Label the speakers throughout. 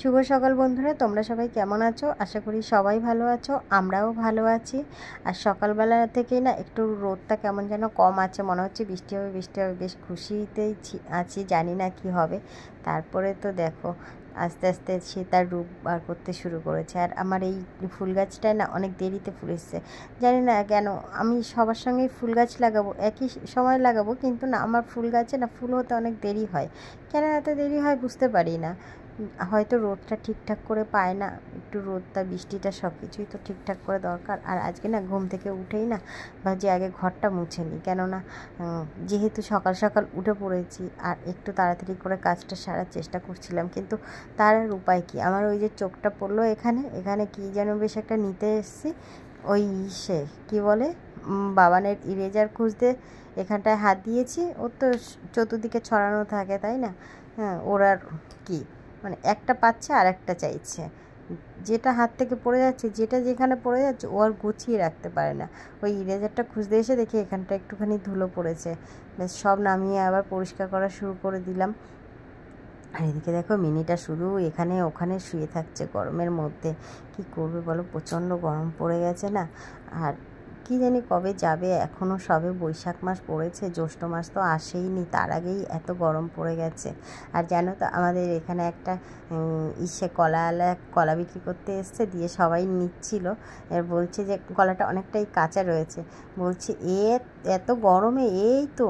Speaker 1: শুভ সকাল বন্ধুরা, তোমরা সবাই কেমন আছো? আশা করি সবাই ভালো আছো, আমরাও ভালো আছি। আর সকালবেলা থেকেই না একটু রোদটা কেমন যেন কম আছে, মনে হচ্ছে বৃষ্টি হবে বৃষ্টি হবে। বেশ খুশিতেই আছি, জানি না কি হবে। তারপরে তো দেখো আস্তে আস্তে সে তার রূপ বার করতে শুরু করেছে। আর আমার এই ফুল গাছটায় না অনেক দেরিতে ফুল এসছে, জানি না কেন। আমি সবার সঙ্গেই ফুল গাছ লাগাবো, একই সময় লাগাবো, কিন্তু না আমার ফুল গাছে না ফুল হতে অনেক দেরি হয়। কেন এত দেরি হয় বুঝতে পারি না। হয়তো রোদটা ঠিকঠাক করে পায় না, একটু রোদটা বৃষ্টিটা সব কিছুই তো ঠিকঠাক করে দরকার। আর আজকে না ঘুম থেকে উঠেই না ভাবছি আগে ঘরটা মুছে নিই, কেননা যেহেতু সকাল সকাল উঠে পড়েছি আর একটু তাড়াতাড়ি করে কাজটা সারার চেষ্টা করছিলাম, কিন্তু তার আর উপায় কী। আমার ওই যে চোখটা পড়লো এখানে এখানে কী যেন বেশ একটা নিতে এসেছি, ওই সে কী বলে বাবানের ইরেজার খুঁজতে এখানটায় হাত দিয়েছি। ওর তো চতুর্দিকে ছড়ানো থাকে, তাই না? হ্যাঁ, ওর আর কী, মানে একটা পাচ্ছে আর একটা চাইছে। যেটা হাত থেকে পড়ে যাচ্ছে, যেটা যেখানে পড়ে যাচ্ছে ও আর গুছিয়ে রাখতে পারে না। ওই ইরেজারটা খুঁজতে এসে দেখি এখানটা একটুখানি ধুলো পড়েছে, বেশ সব নামিয়ে আবার পরিষ্কার করা শুরু করে দিলাম। আর এদিকে দেখো মিনিটা শুধু এখানে ওখানে শুয়ে থাকছে গরমের মধ্যে। কি করবে বলো, প্রচণ্ড গরম পড়ে গেছে না। আর কি জানি কবে যাবে, এখনও সবে বৈশাখ মাস পড়েছে, জ্যৈষ্ঠ মাস তো আসেইনি, তার আগেই এত গরম পড়ে গেছে। আর জানো তো আমাদের এখানে একটা কলাওয়ালা কলা বিক্রি করতে এসছে, দিয়ে সবাই নিচ্ছিল। এর বলছে যে কলাটা অনেকটাই কাঁচা রয়েছে, বলছে এত গরমে এই তো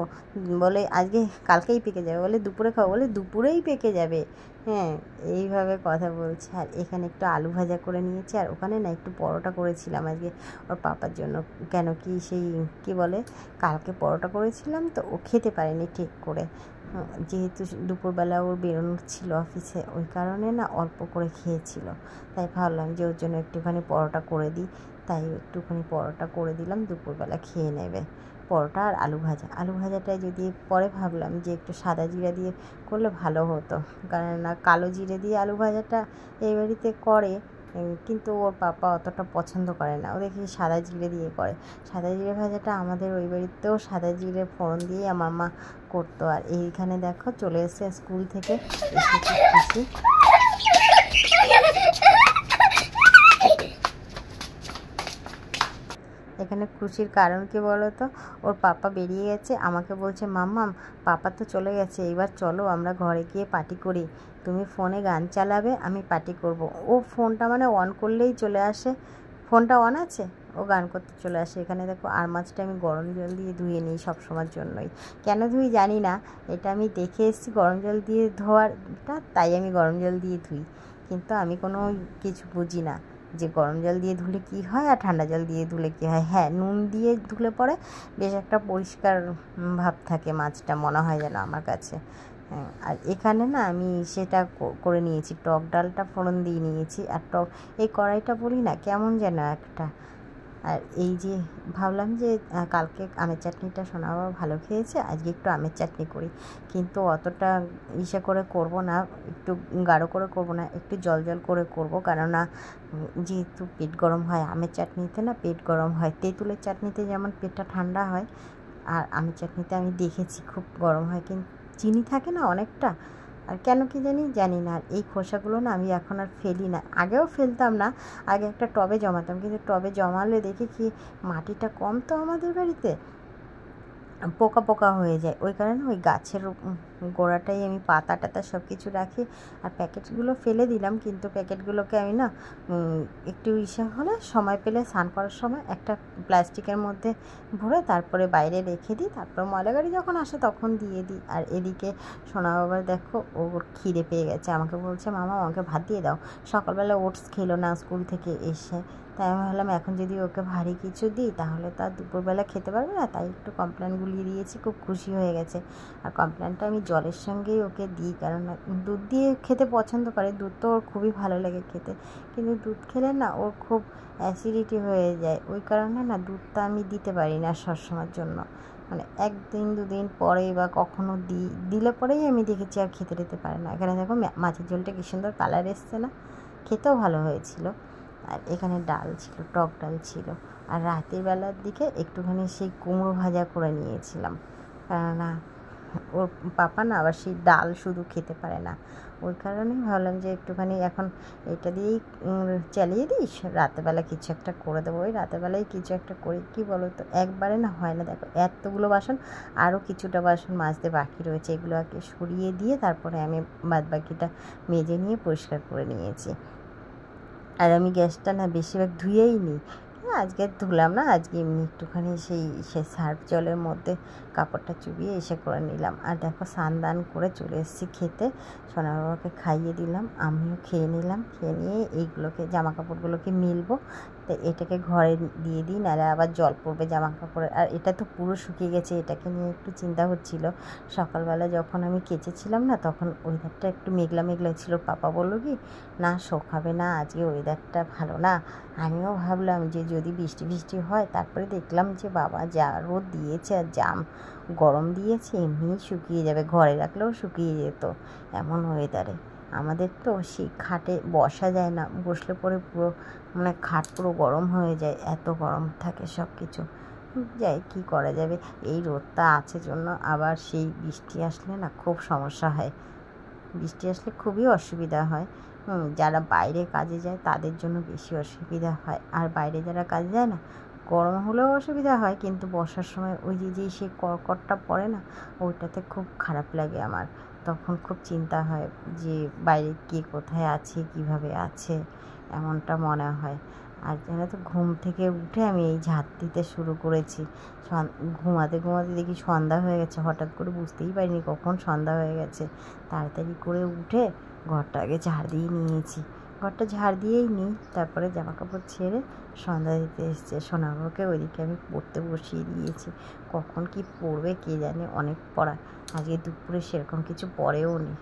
Speaker 1: বলে আজকে কালকেই পেকে যাবে, বলে দুপুরে খাবো, বলে দুপুরেই পেকে যাবে। হ্যাঁ, এইভাবে কথা বলছে। আর এখানে একটু আলু ভাজা করে নিয়েছি, আর ওখানে না একটু পরোটা করেছিলাম আজকে ওর পাপার জন্য। কেন কি সেই কি বলে কালকে পরোটা করেছিলাম তো ও খেতে পারেনি ঠিক করে, যেহেতু দুপুরবেলা ওর বেরোনোর ছিল অফিসে, ওই কারণে না অল্প করে খেয়েছিল। তাই ভাবলাম যে ওর জন্য একটুখানি পরোটা করে দিই, তাই একটুখানি পরোটা করে দিলাম, দুপুরবেলা খেয়ে নেবে পরোটা আর আলু ভাজা। আলু ভাজাটায় যদি পরে ভাবলাম যে একটু সাদা জিরা দিয়ে করলে ভালো হতো, কারণ না কালো জিরে দিয়ে আলু ভাজাটা এই বাড়িতে করে, কিন্তু ওর পাপা অতটা পছন্দ করে না, ও দেখি সাদা জিরে দিয়ে করে। সাদা জিরে ভাজাটা আমাদের ওই বাড়িতেও সাদা জিরে ফোড়ন দিয়ে আমার মা করতো। আর এইখানে দেখো চলে এসে স্কুল থেকে এসে খুশি। এখানে খুশির কারণ কি বলো তো, ওর পাপা বেরিয়ে গেছে, আমাকে বলছে মাম্মাম পাপা তো চলে গেছে, এবার চলো আমরা ঘরে গিয়ে পার্টি করি, তুমি ফোনে গান চালাবে, আমি পার্টি করব। ও ফোনটা মানে অন করলেই চলে আসে, ফোনটা অন আছে ও গান করতে চলে আসে। এখানে দেখো আর মাছটা আমি গরম জল দিয়ে ধুয়ে নিই সব সময়ের জন্যই, কেন ধুই জানি না, এটা আমি দেখে এসেছি গরম জল দিয়ে ধোয়ারটা, তাই আমি গরম জল দিয়ে ধুই। কিন্তু আমি কোনো কিছু বুঝি না যে গরম জল দিয়ে ধুলে কী হয় আর ঠান্ডা জল দিয়ে ধুলে কী হয়। হ্যাঁ, নুন দিয়ে ধুলে পরে বেশ একটা পরিষ্কার ভাব থাকে মাছটা, মনে হয় যেন আমার কাছে। হ্যাঁ, আর এখানে না আমি সেটা করে নিয়েছি, টক ডালটা ফোড়ন দিয়ে নিয়েছি। আর এই কড়াইটা বলি না কেমন যেন একটা। আর এই যে ভাবলাম যে কালকে আমের চাটনিটা সোনা বাবা ভালো খেয়েছে, আজকে একটু আমের চাটনি করি, কিন্তু অতটা ইসে করে করব না, একটু গাঢ় করে করব না, একটু জল জল করে করব, কেননা যেহেতু পেট গরম হয় আমের চাটনিতে, না পেট গরম হয়। তেঁতুলের চাটনিতে যেমন পেটটা ঠান্ডা হয়, আর আমের চাটনিতে আমি দেখেছি খুব গরম হয়, কিন্তু চিনি থাকে না অনেকটা, আর কেন কি জানি না। আর এই খোসাগুলো না আমি এখন আর ফেলি না, আগেও ফেলতাম না, আগে একটা টবে জমাতাম, কিন্তু টবে জমালে দেখি কি মাটিটা কম তো আমাদের বাড়িতে, পোকা পোকা হয়ে যায়, ওই কারণে ওই গাছের গোড়াটাই আমি পাতা টাতা সব কিছু রাখি। আর প্যাকেটগুলো ফেলে দিলাম, কিন্তু প্যাকেটগুলোকে আমি না একটু ইসে হলে সময় পেলে স্নান করার সময় একটা প্লাস্টিকের মধ্যে ভরে তারপরে বাইরে রেখে দিই, তারপর ময়লা গাড়ি যখন আসে তখন দিয়ে দিই। আর এদিকে সোনা বাবার দেখো ওর খিদে পেয়ে গেছে, আমাকে বলছে মামা আমাকে ভাত দিয়ে দাও। সকালবেলা ওটস খেলো না স্কুল থেকে এসে, তাই আমি ভাবলাম এখন যদি ওকে ভারী কিছু দিই তাহলে তো আর দুপুরবেলা খেতে পারবে না, তাই একটু কমপ্লেন গুলিয়ে দিয়েছি, খুব খুশি হয়ে গেছে। আর কমপ্লেনটা আমি জলের সঙ্গেই ওকে দিই, কারণ দুধ দিয়ে খেতে পছন্দ করে, দুধ তো ওর খুবই ভালো লাগে খেতে, কিন্তু দুধ খেলে না ওর খুব অ্যাসিডিটি হয়ে যায়, ওই কারণে না দুধটা আমি দিতে পারি না সবসময়ের জন্য, মানে একদিন দুদিন পরে বা কখনো দিলে পরেই আমি দেখেছি আর খেতে দিতে পারে না। এখানে দেখো মাছের ঝোলটা কী সুন্দর কালার এসছে না, খেতেও ভালো হয়েছিল। আর এখানে ডাল ছিল, টক ডাল ছিল। আর রাতের বেলার দিকে একটুখানি সেই কুমড়ো ভাজা করে নিয়েছিলাম, কেননা ওর পাপা না আবার সেই ডাল শুধু খেতে পারে না, ওই কারণেই ভাবলাম যে একটুখানি এখন এটা দিয়েই চালিয়ে দিস, রাতেরবেলা কিছু একটা করে দেবো। ওই রাতেরবেলায় কিছু একটা করি, কী বলো তো, একবারে না হয় না। দেখো এতগুলো বাসন, আরও কিছুটা বাসন মাজতে বাকি রয়েছে, এগুলো আগে সরিয়ে দিয়ে তারপরে আমি বাদবাকিটা মেজে নিয়ে পরিষ্কার করে নিয়েছি। আর আমি গ্যাসটা না বেশিরভাগ ধুয়েই নিই, আজকে ধুলাম না, আজকে এমনি একটুখানি সেই সার্ফ জলের মধ্যে কাপড়টা চুবিয়ে এসে করে নিলাম। আর দেখো স্নান করে চলে এসেছি খেতে, সোনা বাবাকে খাইয়ে দিলাম, আমিও খেয়ে নিলাম। খেয়ে নিয়ে এইগুলোকে জামা কাপড়গুলোকে মিলবো, তো এটাকে ঘরে দিয়ে দিই, নাহলে আবার জল পড়বে জামা কাপড়ে। আর এটা তো পুরো শুকিয়ে গেছে, এটাকে নিয়ে একটু চিন্তা হচ্ছিল। সকালবেলা যখন আমি কেচেছিলাম না, তখন ওয়েদারটা একটু মেঘলা মেঘলা ছিল। পাপা বললো কি না শোকাবে না, আজকে ওয়েদারটা ভালো না। আমিও ভাবলাম যে যদি বৃষ্টি বৃষ্টি হয়, তারপরে দেখলাম যে বাবা যা রোদ দিয়েছে আর জাম গরম দিয়েছে, এমনিই শুকিয়ে যাবে, ঘরে রাখলেও শুকিয়ে যেত এমন ওয়েদারে। আমাদের তো সেই খাটে বসা যায় না, বসলে পরে পুরো মানে খাট পুরো গরম হয়ে যায়, এত গরম থাকে সব কিছু। যাই কী করা যাবে, এই রোদটা আছে জন্য। আবার সেই বৃষ্টি আসলে না খুব সমস্যা হয়, বৃষ্টি আসলে খুবই অসুবিধা হয়। যারা বাইরে কাজে যায় তাদের জন্য বেশি অসুবিধা হয়। আর বাইরে যারা কাজে যায় না, গরম হলেও অসুবিধা হয়, কিন্তু বর্ষার সময় ওই যে সেই কড়কড়টা পড়ে না, ওইটাতে খুব খারাপ লাগে আমার। তখন খুব চিন্তা হয় যে বাইরে কে কোথায় আছে, কিভাবে আছে, এমনটা মনে হয়। আর জানো তো, ঘুম থেকে উঠে আমি এই ঝাঁট দিতে শুরু করেছি। ঘুমাতে ঘুমাতে দেখি সন্ধ্যা হয়ে গেছে, হঠাৎ করে বুঝতেই পারিনি কখন সন্ধ্যা হয়ে গেছে। তাড়াতাড়ি করে উঠে ঘরটা আগে ঝাড় দিয়ে নিয়েছি, ঘরটা ঝাড় দিয়েই নিই, তারপরে জামা কাপড় ছেড়ে সন্ধ্যা দিতে এসছে। সোনাবাবাকে ওইদিকে আমি পড়তে বসিয়ে দিয়েছি, কখন কি পড়বে কে জানে, অনেক পড়া, আজকে দুপুরে সেরকম কিছু পড়েও নি।